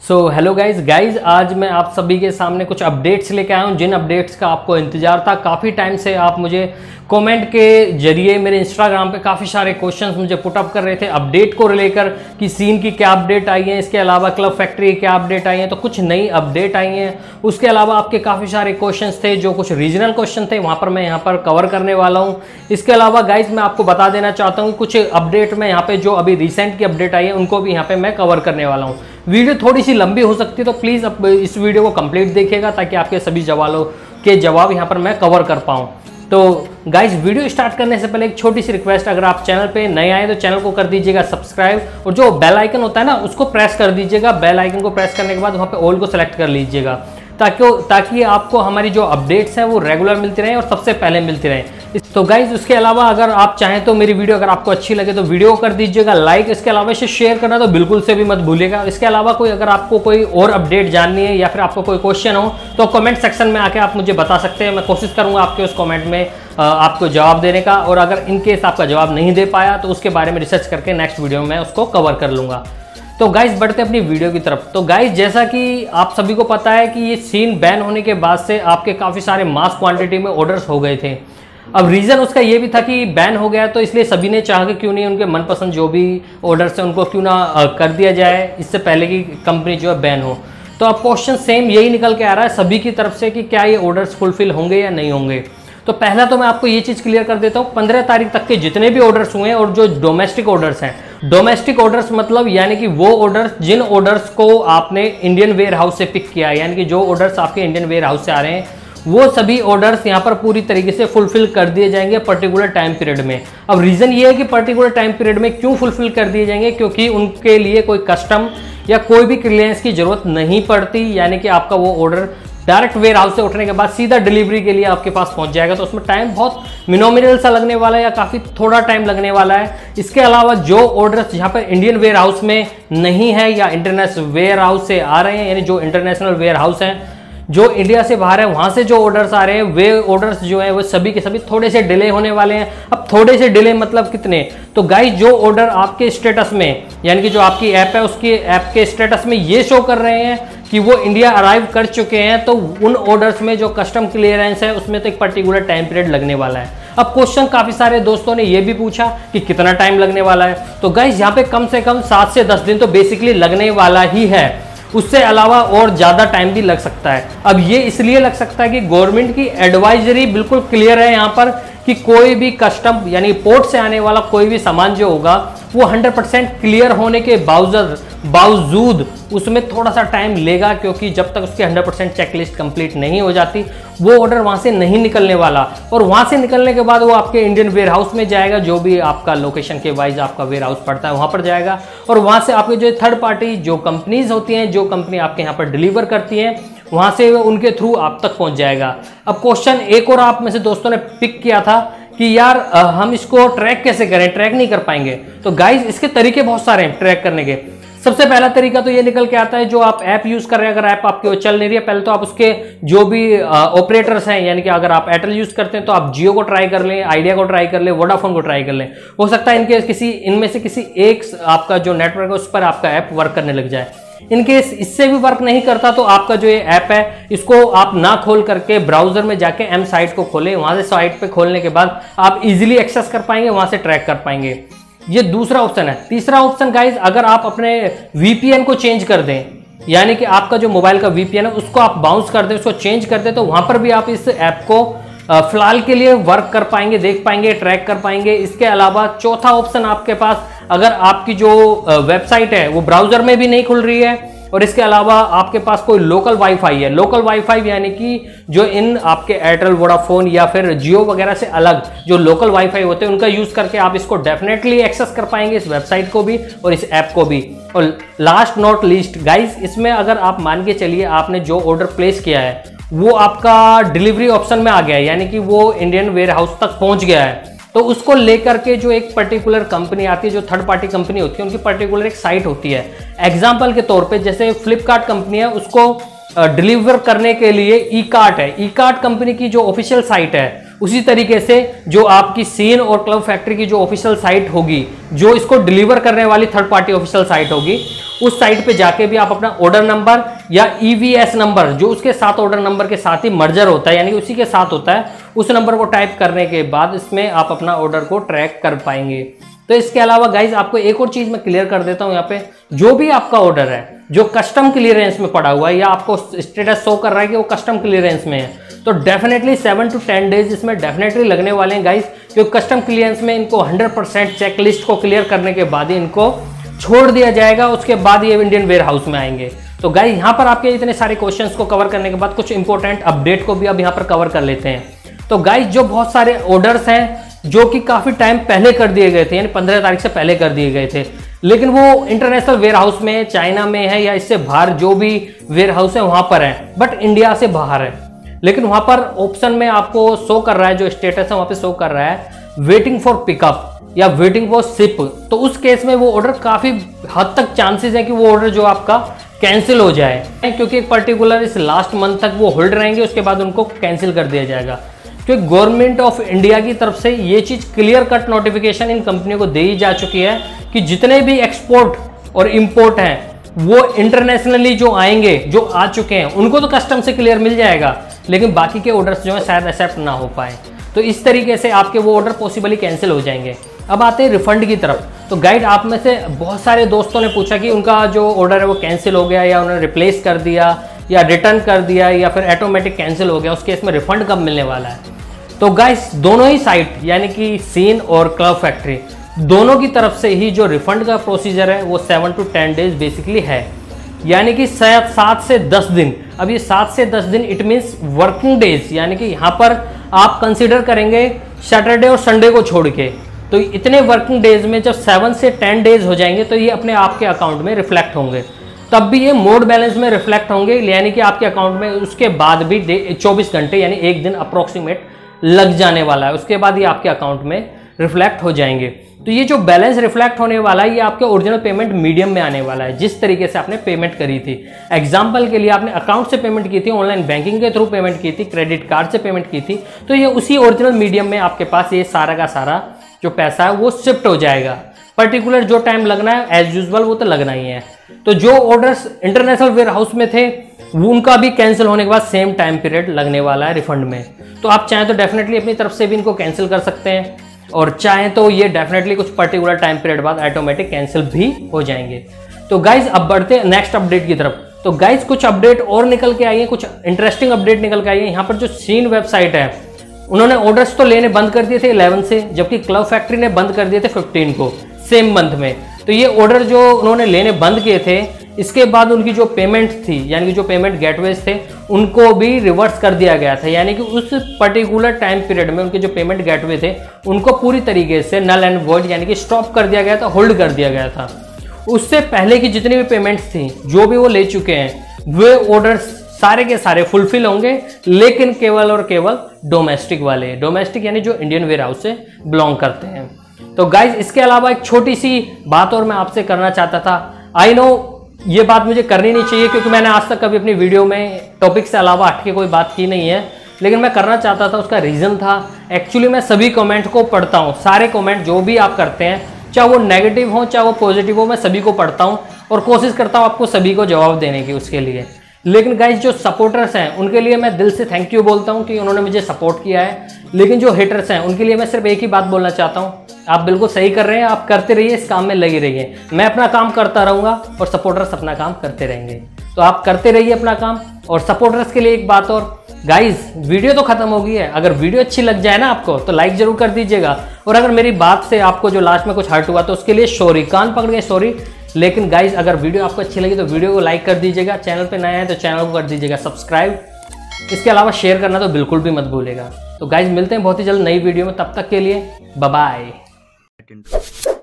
Hello guys आज मैं आप सभी के सामने कुछ अपडेट्स लेके आया हूँ, जिन अपडेट्स का आपको इंतजार था। काफ़ी टाइम से आप मुझे कमेंट के जरिए मेरे इंस्टाग्राम पे काफ़ी सारे क्वेश्चंस मुझे पुटअप कर रहे थे अपडेट को लेकर कि सीन की क्या अपडेट आई है, इसके अलावा क्लब फैक्ट्री की क्या अपडेट आई है। तो कुछ नई अपडेट आई हैं। उसके अलावा आपके काफ़ी सारे क्वेश्चंस थे जो कुछ रीजनल क्वेश्चन थे, वहाँ पर मैं यहाँ पर कवर करने वाला हूँ। इसके अलावा गाइज मैं आपको बता देना चाहता हूँ कुछ अपडेट में यहाँ पे जो अभी रिसेंट की अपडेट आई है उनको भी यहाँ पे मैं कवर करने वाला हूँ। वीडियो थोड़ी सी लंबी हो सकती है तो प्लीज़ अब इस वीडियो को कंप्लीट देखिएगा ताकि आपके सभी सवालों के जवाब यहाँ पर मैं कवर कर पाऊँ। तो गाइज वीडियो स्टार्ट करने से पहले एक छोटी सी रिक्वेस्ट, अगर आप चैनल पे नए आए तो चैनल को कर दीजिएगा सब्सक्राइब और जो बेल आइकन होता है ना उसको प्रेस कर दीजिएगा। बेल आइकन को प्रेस करने के बाद वहाँ पे ऑल को सेलेक्ट कर लीजिएगा ताकि आपको हमारी जो अपडेट्स हैं वो रेगुलर मिलती रहें और सबसे पहले मिलती रहें। तो गाइज उसके अलावा अगर आप चाहें तो मेरी वीडियो अगर आपको अच्छी लगे तो वीडियो कर दीजिएगा लाइक। इसके अलावा इसे शेयर करना तो बिल्कुल से भी मत भूलिएगा। इसके अलावा अगर आपको कोई और अपडेट जाननी है या फिर आपको कोई क्वेश्चन हो तो कमेंट सेक्शन में आके आप मुझे बता सकते हैं। मैं कोशिश करूंगा आपके उस कमेंट में आपको जवाब देने का, और अगर इनकेस आपका जवाब नहीं दे पाया तो उसके बारे में रिसर्च करके नेक्स्ट वीडियो में उसको कवर कर लूंगा। तो गाइज बढ़ते अपनी वीडियो की तरफ। तो गाइज जैसा कि आप सभी को पता है कि ये सीन बैन होने के बाद से आपके काफ़ी सारे मास क्वांटिटी में ऑर्डर्स हो गए थे। अब रीज़न उसका ये भी था कि बैन हो गया तो इसलिए सभी ने चाहा कि क्यों नहीं उनके मनपसंद जो भी ऑर्डर्स हैं उनको क्यों ना कर दिया जाए इससे पहले कि कंपनी जो है बैन हो। तो अब क्वेश्चन सेम यही निकल के आ रहा है सभी की तरफ से कि क्या ये ऑर्डर्स फुलफिल होंगे या नहीं होंगे। तो पहला तो मैं आपको ये चीज़ क्लियर कर देता हूँ, 15 तारीख तक के जितने भी ऑर्डर्स हुए हैं और जो डोमेस्टिक ऑर्डर्स हैं, डोमेस्टिक ऑर्डर्स मतलब यानी कि वो ऑर्डर्स जिन ऑर्डर्स को आपने इंडियन वेयर हाउस से पिक किया है, यानी कि जो ऑर्डर्स आपके इंडियन वेयर हाउस से आ रहे हैं वो सभी ऑर्डर्स यहाँ पर पूरी तरीके से फुलफिल कर दिए जाएंगे पर्टिकुलर टाइम पीरियड में। अब रीज़न ये है कि पर्टिकुलर टाइम पीरियड में क्यों फुलफिल कर दिए जाएंगे, क्योंकि उनके लिए कोई कस्टम या कोई भी क्लियरेंस की जरूरत नहीं पड़ती, यानी कि आपका वो ऑर्डर डायरेक्ट वेयर हाउस से उठने के बाद सीधा डिलीवरी के लिए आपके पास पहुंच जाएगा। तो उसमें टाइम बहुत मिनोमिनल सा लगने वाला है या काफ़ी थोड़ा टाइम लगने वाला है। इसके अलावा जो ऑर्डर्स यहाँ पर इंडियन वेयर हाउस में नहीं है या इंटरनेशनल वेयर हाउस से आ रहे हैं, यानी जो इंटरनेशनल वेयर हाउस हैं जो इंडिया से बाहर है वहाँ से जो ऑर्डर्स आ रहे हैं वे ऑर्डर्स जो है वो सभी के सभी थोड़े से डिले होने वाले हैं। अब थोड़े से डिले मतलब कितने, तो गाइस जो ऑर्डर आपके स्टेटस में यानी कि जो आपकी ऐप है उसकी ऐप के स्टेटस में ये शो कर रहे हैं कि वो इंडिया अराइव कर चुके हैं, तो उन ऑर्डर्स में जो कस्टम क्लियरेंस है उसमें तो एक पर्टिकुलर टाइम पीरियड लगने वाला है। अब क्वेश्चन काफ़ी सारे दोस्तों ने ये भी पूछा कि कितना टाइम लगने वाला है, तो गाइस यहाँ पे कम से कम 7 से 10 दिन तो बेसिकली लगने वाला ही है। उससे अलावा और ज़्यादा टाइम भी लग सकता है। अब ये इसलिए लग सकता है कि गवर्नमेंट की एडवाइजरी बिल्कुल क्लियर है यहाँ पर कि कोई भी कस्टम यानी पोर्ट से आने वाला कोई भी सामान जो होगा वो 100% क्लियर होने के बावजूद उसमें थोड़ा सा टाइम लेगा, क्योंकि जब तक उसकी 100% चेकलिस्ट कंप्लीट नहीं हो जाती वो ऑर्डर वहाँ से नहीं निकलने वाला। और वहाँ से निकलने के बाद वो आपके इंडियन वेयर हाउस में जाएगा, जो भी आपका लोकेशन के वाइज आपका वेयर हाउस पड़ता है वहाँ पर जाएगा, और वहाँ से आपके जो थर्ड पार्टी जो कंपनीज होती हैं, जो कंपनी आपके यहाँ पर डिलीवर करती हैं, वहाँ से उनके थ्रू आप तक पहुँच जाएगा। अब क्वेश्चन एक और आप में से दोस्तों ने पिक किया था कि यार हम इसको ट्रैक कैसे करें, ट्रैक नहीं कर पाएंगे। तो गाइज इसके तरीके बहुत सारे हैं ट्रैक करने के। सबसे पहला तरीका तो ये निकल के आता है, जो आप ऐप यूज कर रहे हैं, अगर ऐप आपकी वो चल नहीं रही है, पहले तो आप उसके जो भी ऑपरेटर्स हैं, यानी कि अगर आप एयरटेल यूज करते हैं तो आप जियो को ट्राई कर लें, आइडिया को ट्राई कर लें, वोडाफोन को ट्राई कर लें। हो सकता है इनमें से किसी एक आपका जो नेटवर्क है उस पर आपका ऐप वर्क करने लग जाए। इनकेस इससे भी वर्क नहीं करता तो आपका जो ये ऐप है इसको आप ना खोल करके ब्राउजर में जाके एम साइट को खोलें, वहां से साइट पे खोलने के बाद आप इजीली एक्सेस कर पाएंगे, वहां से ट्रैक कर पाएंगे। ये दूसरा ऑप्शन है। तीसरा ऑप्शन गाइज, अगर आप अपने वीपीएन को चेंज कर दें, यानी कि आपका जो मोबाइल का वीपीएन है उसको आप बाउंस कर दें, उसको चेंज कर दें, तो वहां पर भी आप इस ऐप को फिलहाल के लिए वर्क कर पाएंगे, देख पाएंगे, ट्रैक कर पाएंगे। इसके अलावा चौथा ऑप्शन आपके पास, अगर आपकी जो वेबसाइट है वो ब्राउजर में भी नहीं खुल रही है और इसके अलावा आपके पास कोई लोकल वाईफाई है, लोकल वाईफाई यानी कि जो इन आपके एयरटेल, वोडाफोन या फिर जियो वगैरह से अलग जो लोकल वाईफाई होते हैं उनका यूज करके आप इसको डेफिनेटली एक्सेस कर पाएंगे, इस वेबसाइट को भी और इस ऐप को भी। और लास्ट नॉट लीस्ट गाइज, इसमें अगर आप मान के चलिए आपने जो ऑर्डर प्लेस किया है वो आपका डिलीवरी ऑप्शन में आ गया है, यानी कि वो इंडियन वेयर हाउस तक पहुंच गया है, तो उसको लेकर के जो एक पर्टिकुलर कंपनी आती है, जो थर्ड पार्टी कंपनी होती है, उनकी पर्टिकुलर एक साइट होती है। एग्जांपल के तौर पे जैसे फ्लिपकार्ट कंपनी है, उसको डिलीवर करने के लिए ई कार्ट है, ई कार्ट कंपनी की जो ऑफिशियल साइट है उसी तरीके से जो आपकी सीन और क्लब फैक्ट्री की जो ऑफिशियल साइट होगी, जो इसको डिलीवर करने वाली थर्ड पार्टी ऑफिशियल साइट होगी, उस साइट पे जाके भी आप अपना ऑर्डर नंबर या EVS नंबर जो उसके साथ ऑर्डर नंबर के साथ ही मर्जर होता है, यानी कि उसी के साथ होता है, उस नंबर को टाइप करने के बाद इसमें आप अपना ऑर्डर को ट्रैक कर पाएंगे। तो इसके अलावा गाइज आपको एक और चीज मैं क्लियर कर देता हूं, यहाँ पे जो भी आपका ऑर्डर है जो कस्टम क्लियरेंस में पड़ा हुआ है या आपको स्टेटस शो कर रहा है कि वो कस्टम क्लियरेंस में है, तो डेफिनेटली 7 to 10 डेज इसमें डेफिनेटली लगने वाले हैं गाइज, क्योंकि कस्टम क्लियरेंस में इनको 100% चेकलिस्ट को क्लियर करने के बाद ही इनको छोड़ दिया जाएगा, उसके बाद ये इंडियन वेयर हाउस में आएंगे। तो गाइज यहाँ पर आपके इतने सारे क्वेश्चंस को कवर करने के बाद कुछ इंपॉर्टेंट अपडेट को भी अब यहाँ पर कवर कर लेते हैं। तो गाइज जो बहुत सारे ऑर्डर्स हैं जो कि काफी टाइम पहले कर दिए गए थे, यानी 15 तारीख से पहले कर दिए गए थे, लेकिन वो इंटरनेशनल वेयर हाउस में, चाइना में है या इससे बाहर जो भी वेयर हाउस है वहां पर है, बट इंडिया से बाहर है, लेकिन वहां पर ऑप्शन में आपको शो कर रहा है, जो स्टेटस है वहां पे शो कर रहा है वेटिंग फॉर पिकअप या वेटिंग फॉर शिप। तो उस केस में वो ऑर्डर काफी हद तक चांसेस है कि वो ऑर्डर जो आपका कैंसिल हो जाए, क्योंकि एक पर्टिकुलर इस लास्ट मंथ तक वो होल्ड रहेंगे, उसके बाद उनको कैंसिल कर दिया जाएगा। क्योंकि गवर्नमेंट ऑफ इंडिया की तरफ से ये चीज क्लियर कट नोटिफिकेशन इन कंपनियों को दे ही जा चुकी है कि जितने भी एक्सपोर्ट और इंपोर्ट हैं वो इंटरनेशनली जो आएंगे, जो आ चुके हैं, उनको तो कस्टम से क्लियर मिल जाएगा, लेकिन बाकी के ऑर्डर्स जो है शायद एक्सेप्ट ना हो पाए। तो इस तरीके से आपके वो ऑर्डर पॉसिबली कैंसिल हो जाएंगे। अब आते हैं रिफंड की तरफ। तो गाइड आप में से बहुत सारे दोस्तों ने पूछा कि उनका जो ऑर्डर है वो कैंसिल हो गया या उन्होंने रिप्लेस कर दिया या रिटर्न कर दिया या फिर ऑटोमेटिक कैंसिल हो गया, उस केस में रिफंड कब मिलने वाला है। तो गाइस दोनों ही साइट यानी कि सीन और क्लब फैक्ट्री दोनों की तरफ से ही जो रिफंड का प्रोसीजर है वो 7 to 10 डेज बेसिकली है, यानी कि 7 से 10 दिन। अब ये 7 से 10 दिन इट मीन्स वर्किंग डेज, यानी कि यहाँ पर आप कंसिडर करेंगे सैटरडे और संडे को छोड़ के, तो इतने वर्किंग डेज में जब 7 से 10 डेज हो जाएंगे तो ये अपने आपके अकाउंट में रिफ्लेक्ट होंगे, तब भी ये मोड बैलेंस में रिफ्लेक्ट होंगे, यानी कि आपके अकाउंट में उसके बाद भी 24 घंटे यानी एक दिन अप्रोक्सीमेट लग जाने वाला है, उसके बाद ये आपके अकाउंट में रिफ्लेक्ट हो जाएंगे। तो ये जो बैलेंस रिफ्लेक्ट होने वाला है ये आपके ओरिजिनल पेमेंट मीडियम में आने वाला है, जिस तरीके से आपने पेमेंट करी थी। एग्जांपल के लिए आपने अकाउंट से पेमेंट की थी, ऑनलाइन बैंकिंग के थ्रू पेमेंट की थी, क्रेडिट कार्ड से पेमेंट की थी, तो ये उसी ओरिजिनल मीडियम में आपके पास ये सारा का सारा जो पैसा है वो शिफ्ट हो जाएगा। पर्टिकुलर जो टाइम लगना है एज यूजुअल वो तो लगना ही है। तो जो ऑर्डर्स इंटरनेशनल वेयर हाउस में थे वो उनका भी कैंसिल होने के बाद सेम टाइम पीरियड लगने वाला है रिफंड में। तो आप चाहें तो डेफिनेटली अपनी तरफ से भी इनको कैंसिल कर सकते हैं, और चाहें तो ये डेफिनेटली कुछ पर्टिकुलर टाइम पीरियड बाद ऑटोमेटिक कैंसिल भी हो जाएंगे। तो गाइज अब बढ़ते हैं नेक्स्ट अपडेट की तरफ। तो गाइज कुछ अपडेट और निकल के आई है, कुछ इंटरेस्टिंग अपडेट निकल के आई है। यहाँ पर जो सीन वेबसाइट है उन्होंने ऑर्डर्स तो लेने बंद कर दिए थे 11 से, जबकि क्लब फैक्ट्री ने बंद कर दिए थे 15 को सेम मंथ में। तो ये ऑर्डर जो उन्होंने लेने बंद किए थे, इसके बाद उनकी जो पेमेंट थी यानी कि जो पेमेंट गेटवेज थे उनको भी रिवर्स कर दिया गया था, यानी कि उस पर्टिकुलर टाइम पीरियड में उनके जो पेमेंट गेटवे थे उनको पूरी तरीके से नल एंड वॉइड यानी कि स्टॉप कर दिया गया था, होल्ड कर दिया गया था। उससे पहले की जितनी भी पेमेंट्स थी जो भी वो ले चुके हैं वे ऑर्डर्स सारे के सारे फुलफिल होंगे, लेकिन केवल और केवल डोमेस्टिक वाले, डोमेस्टिक यानी जो इंडियन वेयर हाउस से बिलोंग करते हैं। तो गाइज इसके अलावा एक छोटी सी बात और मैं आपसे करना चाहता था। आई नो ये बात मुझे करनी नहीं चाहिए क्योंकि मैंने आज तक कभी अपनी वीडियो में टॉपिक से अलावा हट के कोई बात की नहीं है, लेकिन मैं करना चाहता था। उसका रीज़न था एक्चुअली मैं सभी कमेंट को पढ़ता हूँ, सारे कमेंट जो भी आप करते हैं चाहे वो नेगेटिव हो चाहे वो पॉजिटिव हो, मैं सभी को पढ़ता हूँ और कोशिश करता हूँ आपको सभी को जवाब देने की उसके लिए। लेकिन गाइज जो सपोर्टर्स हैं उनके लिए मैं दिल से थैंक यू बोलता हूँ कि उन्होंने मुझे सपोर्ट किया है, लेकिन जो हेटर्स हैं उनके लिए मैं सिर्फ एक ही बात बोलना चाहता हूँ, आप बिल्कुल सही कर रहे हैं, आप करते रहिए, इस काम में लगी रहिए। मैं अपना काम करता रहूँगा और सपोर्टर्स अपना काम करते रहेंगे। तो आप करते रहिए अपना काम। और सपोर्टर्स के लिए एक बात और, गाइज वीडियो तो खत्म हो गई है, अगर वीडियो अच्छी लग जाए ना आपको तो लाइक जरूर कर दीजिएगा, और अगर मेरी बात से आपको जो लास्ट में कुछ हर्ट हुआ तो उसके लिए सॉरी, कान पकड़ के सॉरी। लेकिन गाइज अगर वीडियो आपको अच्छी लगी तो वीडियो को लाइक कर दीजिएगा, चैनल पे नया है तो चैनल को कर दीजिएगा सब्सक्राइब, इसके अलावा शेयर करना तो बिल्कुल भी मत भूलिएगा। तो गाइज मिलते हैं बहुत ही जल्द नई वीडियो में, तब तक के लिए बाय बाय।